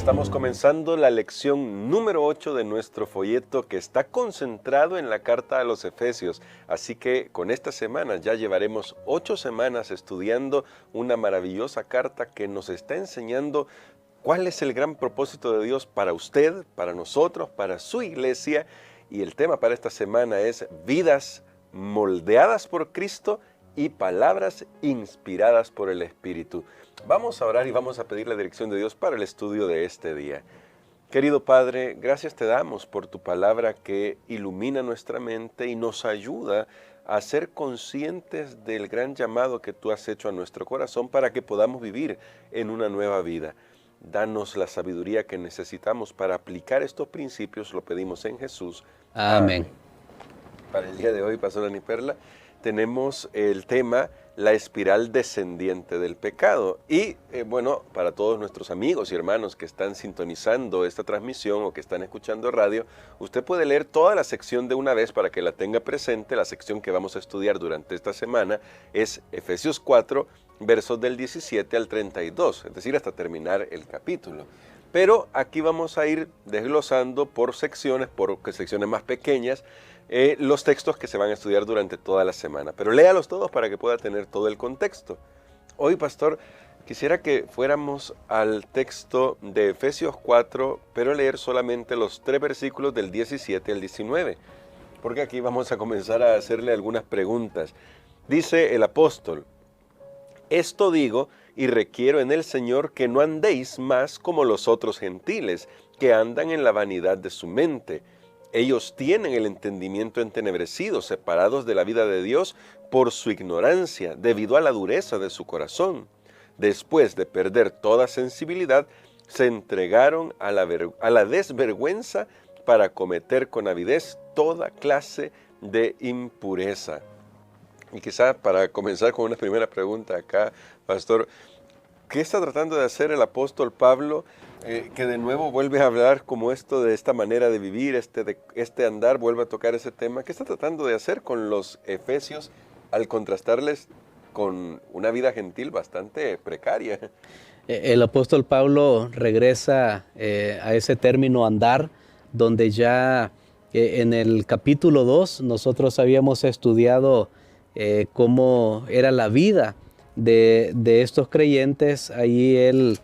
Estamos comenzando la lección número 8 de nuestro folleto que está concentrado en la carta a los Efesios. Así que con esta semana ya llevaremos 8 semanas estudiando una maravillosa carta que nos está enseñando cuál es el gran propósito de Dios para usted, para nosotros, para su iglesia. Y el tema para esta semana es vidas moldeadas por Cristo y palabras inspiradas por el Espíritu. Vamos a orar y vamos a pedir la dirección de Dios para el estudio de este día. Querido Padre, gracias te damos por tu palabra que ilumina nuestra mente y nos ayuda a ser conscientes del gran llamado que tú has hecho a nuestro corazón para que podamos vivir en una nueva vida. Danos la sabiduría que necesitamos para aplicar estos principios, lo pedimos en Jesús. Amén. Para el día de hoy, Pastor Dani Perla, tenemos el tema la espiral descendiente del pecado. Y bueno, para todos nuestros amigos y hermanos que están sintonizando esta transmisión o que están escuchando radio, usted puede leer toda la sección de una vez para que la tenga presente. La sección que vamos a estudiar durante esta semana es Efesios 4, versos del 17 al 32, es decir, hasta terminar el capítulo. Pero aquí vamos a ir desglosando por secciones más pequeñas, los textos que se van a estudiar durante toda la semana. Pero léalos todos para que pueda tener todo el contexto. Hoy, pastor, quisiera que fuéramos al texto de Efesios 4, pero leer solamente los 3 versículos del 17 al 19, porque aquí vamos a comenzar a hacerle algunas preguntas. Dice el apóstol: esto digo y requiero en el Señor que no andéis más como los otros gentiles, que andan en la vanidad de su mente. Ellos tienen el entendimiento entenebrecido, separados de la vida de Dios por su ignorancia, debido a la dureza de su corazón. Después de perder toda sensibilidad, se entregaron a la desvergüenza para cometer con avidez toda clase de impureza. Y quizá para comenzar con una primera pregunta acá, pastor, ¿qué está tratando de hacer el apóstol Pablo, que de nuevo vuelve a hablar como esto de esta manera de vivir, este andar, vuelve a tocar ese tema? ¿Qué está tratando de hacer con los efesios al contrastarles con una vida gentil bastante precaria? El apóstol Pablo regresa a ese término andar, donde ya en el capítulo 2 nosotros habíamos estudiado cómo era la vida de estos creyentes. Ahí él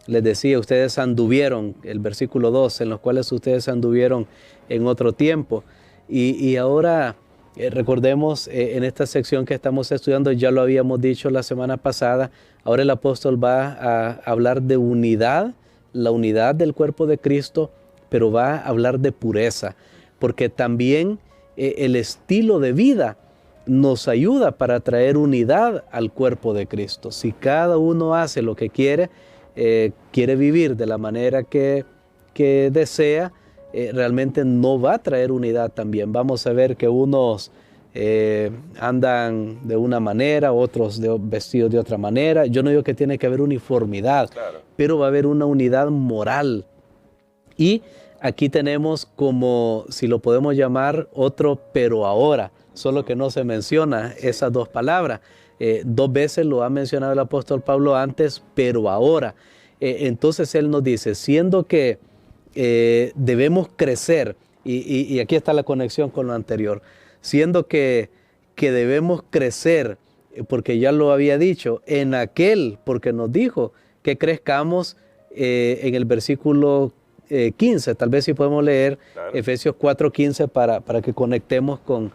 les decía: ustedes anduvieron, el versículo 2, en los cuales ustedes anduvieron en otro tiempo. Y ahora recordemos, en esta sección que estamos estudiando, ya lo habíamos dicho la semana pasada, ahora el apóstol va a hablar de unidad, la unidad del cuerpo de Cristo, pero va a hablar de pureza, porque también el estilo de vida nos ayuda para traer unidad al cuerpo de Cristo. Si cada uno hace lo que quiere vivir de la manera que desea, realmente no va a traer unidad también. Vamos a ver que unos andan de una manera, otros vestidos de otra manera. Yo no digo que tiene que haber uniformidad, claro, pero va a haber una unidad moral. Y aquí tenemos, como si lo podemos llamar, otro pero ahora, solo que no se menciona esas dos palabras. 2 veces lo ha mencionado el apóstol Pablo antes, pero ahora. Entonces él nos dice, siendo que debemos crecer, y aquí está la conexión con lo anterior, siendo que debemos crecer, porque ya lo había dicho, en aquel, porque nos dijo que crezcamos en el versículo 15, tal vez si podemos leer, claro, Efesios 4:15 para que conectemos con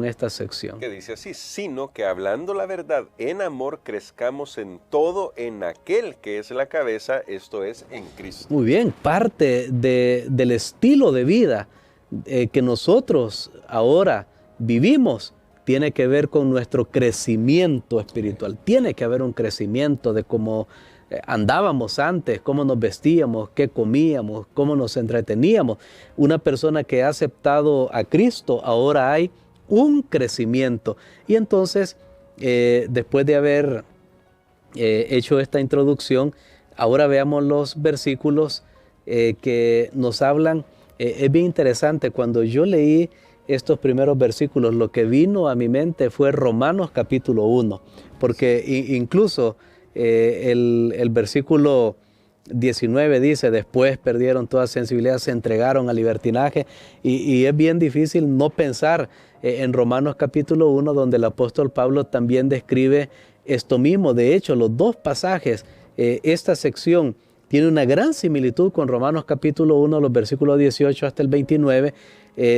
esta sección. Que dice así: sino que hablando la verdad en amor crezcamos en todo en aquel que es la cabeza, esto es, en Cristo. Muy bien, parte del estilo de vida que nosotros ahora vivimos tiene que ver con nuestro crecimiento espiritual. Tiene que haber un crecimiento de cómo andábamos antes, cómo nos vestíamos, qué comíamos, cómo nos entreteníamos. Una persona que ha aceptado a Cristo, ahora hay un crecimiento. Y entonces, después de haber hecho esta introducción, ahora veamos los versículos que nos hablan. Es bien interesante, cuando yo leí estos primeros versículos, lo que vino a mi mente fue Romanos capítulo 1, porque incluso el versículo 19 dice, después perdieron toda sensibilidad, se entregaron al libertinaje, y es bien difícil no pensar en Romanos capítulo 1, donde el apóstol Pablo también describe esto mismo. De hecho, los dos pasajes, esta sección tiene una gran similitud con Romanos capítulo 1, los versículos 18 hasta el 29,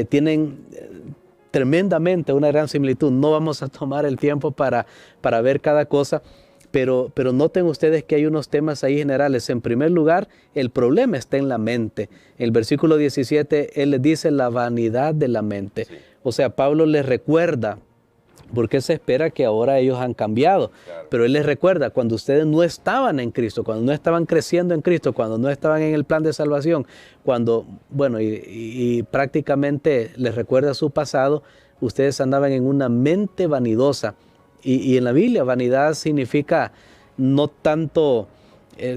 tienen tremendamente una gran similitud. No vamos a tomar el tiempo para ver cada cosa, pero noten ustedes que hay unos temas ahí generales. En primer lugar, el problema está en la mente. En el versículo 17, él les dice la vanidad de la mente. Sí. O sea, Pablo les recuerda, porque se espera que ahora ellos han cambiado. Claro. Pero él les recuerda, cuando ustedes no estaban en Cristo, cuando no estaban creciendo en Cristo, cuando no estaban en el plan de salvación, cuando, bueno, y prácticamente les recuerda su pasado, ustedes andaban en una mente vanidosa. Y en la Biblia, vanidad significa no tanto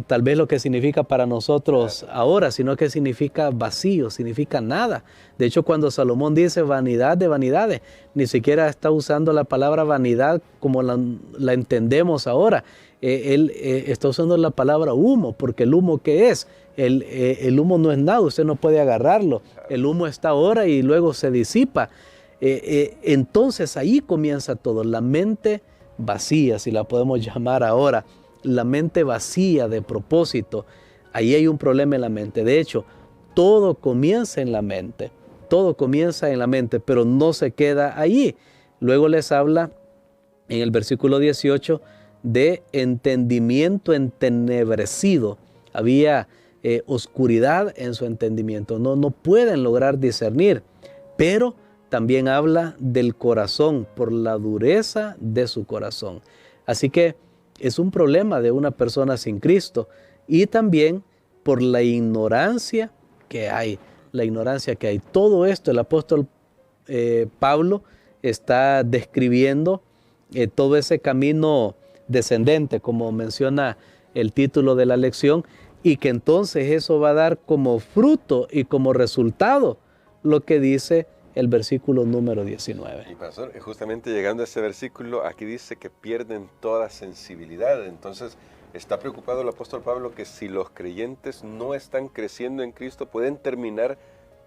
tal vez lo que significa para nosotros ahora, sino que significa vacío, significa nada. De hecho, cuando Salomón dice vanidad de vanidades, ni siquiera está usando la palabra vanidad como la entendemos ahora. Él está usando la palabra humo, porque el humo, ¿qué es? El humo no es nada, usted no puede agarrarlo. El humo está ahora y luego se disipa. Entonces ahí comienza todo, la mente vacía, si la podemos llamar ahora, la mente vacía de propósito. Ahí hay un problema en la mente. De hecho, todo comienza en la mente, pero no se queda allí. Luego les habla en el versículo 18 de entendimiento entenebrecido. Había oscuridad en su entendimiento, no pueden lograr discernir, pero también habla del corazón, por la dureza de su corazón. Así que es un problema de una persona sin Cristo, y también por la ignorancia que hay. Todo esto el apóstol Pablo está describiendo todo ese camino descendente, como menciona el título de la lección, y que entonces eso va a dar como fruto y como resultado lo que dice el versículo número 19. Y pastor, justamente llegando a ese versículo, aquí dice que pierden toda sensibilidad. Entonces, está preocupado el apóstol Pablo que si los creyentes no están creciendo en Cristo, pueden terminar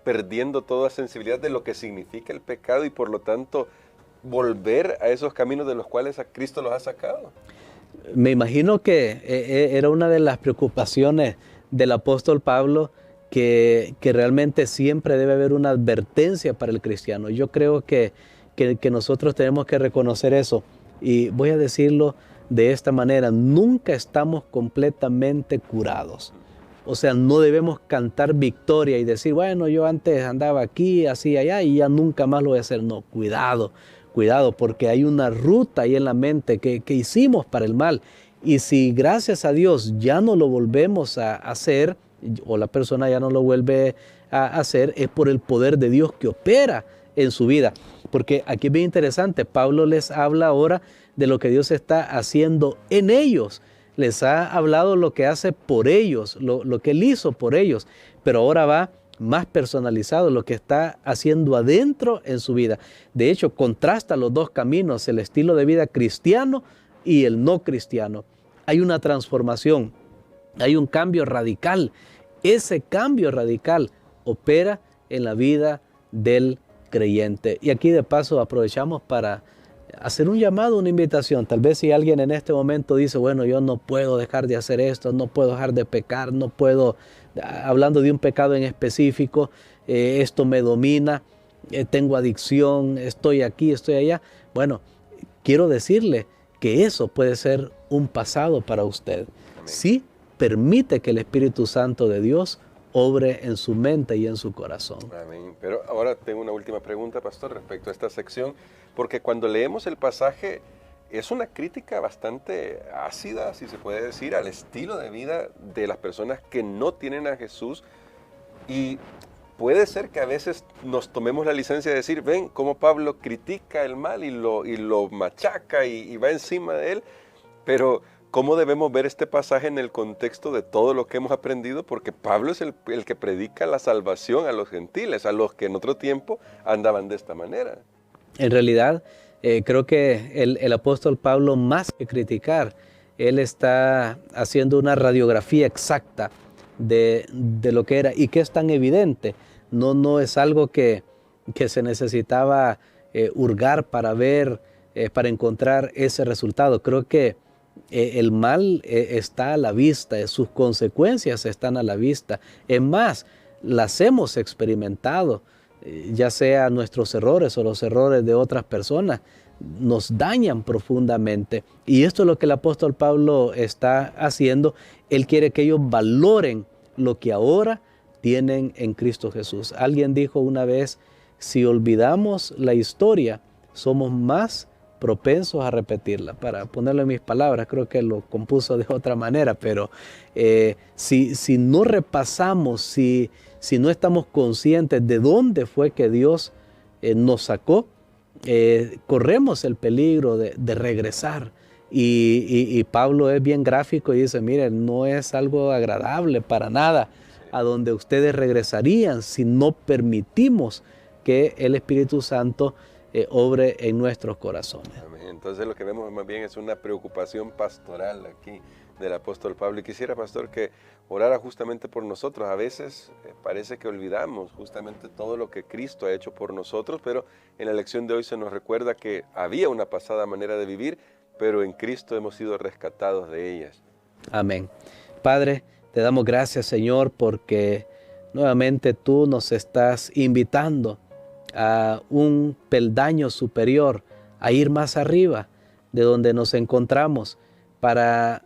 perdiendo toda sensibilidad de lo que significa el pecado y por lo tanto volver a esos caminos de los cuales a Cristo los ha sacado. Me imagino que era una de las preocupaciones del apóstol Pablo, que realmente siempre debe haber una advertencia para el cristiano. Yo creo que nosotros tenemos que reconocer eso, y voy a decirlo de esta manera: nunca estamos completamente curados. O sea, no debemos cantar victoria y decir, bueno, yo antes andaba aquí, así, allá, y ya nunca más lo voy a hacer. No, cuidado, porque hay una ruta ahí en la mente que hicimos para el mal, y si gracias a Dios ya no lo volvemos a hacer, o la persona ya no lo vuelve a hacer, es por el poder de Dios que opera en su vida. Porque aquí es bien interesante, Pablo les habla ahora de lo que Dios está haciendo en ellos. Les ha hablado lo que hace por ellos, lo que Él hizo por ellos, pero ahora va más personalizado, lo que está haciendo adentro en su vida. De hecho, contrasta los dos caminos, el estilo de vida cristiano y el no cristiano. Hay una transformación, hay un cambio radical. Ese cambio radical opera en la vida del creyente. Y aquí de paso aprovechamos para hacer un llamado, una invitación. Tal vez si alguien en este momento dice, bueno, yo no puedo dejar de hacer esto, no puedo dejar de pecar, no puedo, hablando de un pecado en específico, esto me domina, tengo adicción, estoy aquí, estoy allá. Bueno, quiero decirle que eso puede ser un pasado para usted. Amén. Sí, permite que el Espíritu Santo de Dios obre en su mente y en su corazón. Amén. Pero ahora tengo una última pregunta, pastor, respecto a esta sección, porque cuando leemos el pasaje es una crítica bastante ácida, si se puede decir, al estilo de vida de las personas que no tienen a Jesús, y puede ser que a veces nos tomemos la licencia de decir, ven cómo Pablo critica el mal y lo machaca y va encima de él, pero ¿cómo debemos ver este pasaje en el contexto de todo lo que hemos aprendido? Porque Pablo es el que predica la salvación a los gentiles, a los que en otro tiempo andaban de esta manera. En realidad, creo que el apóstol Pablo, más que criticar, él está haciendo una radiografía exacta de lo que era y que es tan evidente. No es algo que se necesitaba hurgar para ver, para encontrar ese resultado. Creo que el mal está a la vista, sus consecuencias están a la vista. Es más, las hemos experimentado, ya sea nuestros errores o los errores de otras personas, nos dañan profundamente. Y esto es lo que el apóstol Pablo está haciendo. Él quiere que ellos valoren lo que ahora tienen en Cristo Jesús. Alguien dijo una vez, si olvidamos la historia, somos más propensos a repetirla. Para ponerlo en mis palabras, creo que lo compuso de otra manera, pero si no repasamos, si no estamos conscientes de dónde fue que Dios nos sacó, corremos el peligro de regresar. Y Pablo es bien gráfico y dice, miren, no es algo agradable para nada a donde ustedes regresarían si no permitimos que el Espíritu Santo obre en nuestros corazones. Amén. Entonces lo que vemos más bien es una preocupación pastoral aquí del apóstol Pablo. Y quisiera, pastor, que orara justamente por nosotros. A veces parece que olvidamos justamente todo lo que Cristo ha hecho por nosotros, pero en la lección de hoy se nos recuerda que había una pasada manera de vivir, pero en Cristo hemos sido rescatados de ellas. Amén. Padre, te damos gracias, Señor, porque nuevamente tú nos estás invitando a un peldaño superior, a ir más arriba de donde nos encontramos para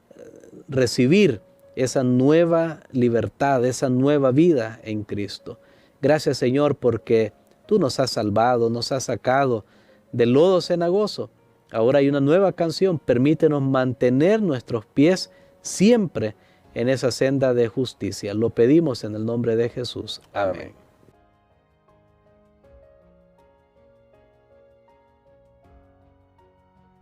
recibir esa nueva libertad, esa nueva vida en Cristo. Gracias, Señor, porque tú nos has salvado, nos has sacado del lodo cenagoso. Ahora hay una nueva canción. Permítenos mantener nuestros pies siempre en esa senda de justicia. Lo pedimos en el nombre de Jesús. Amén.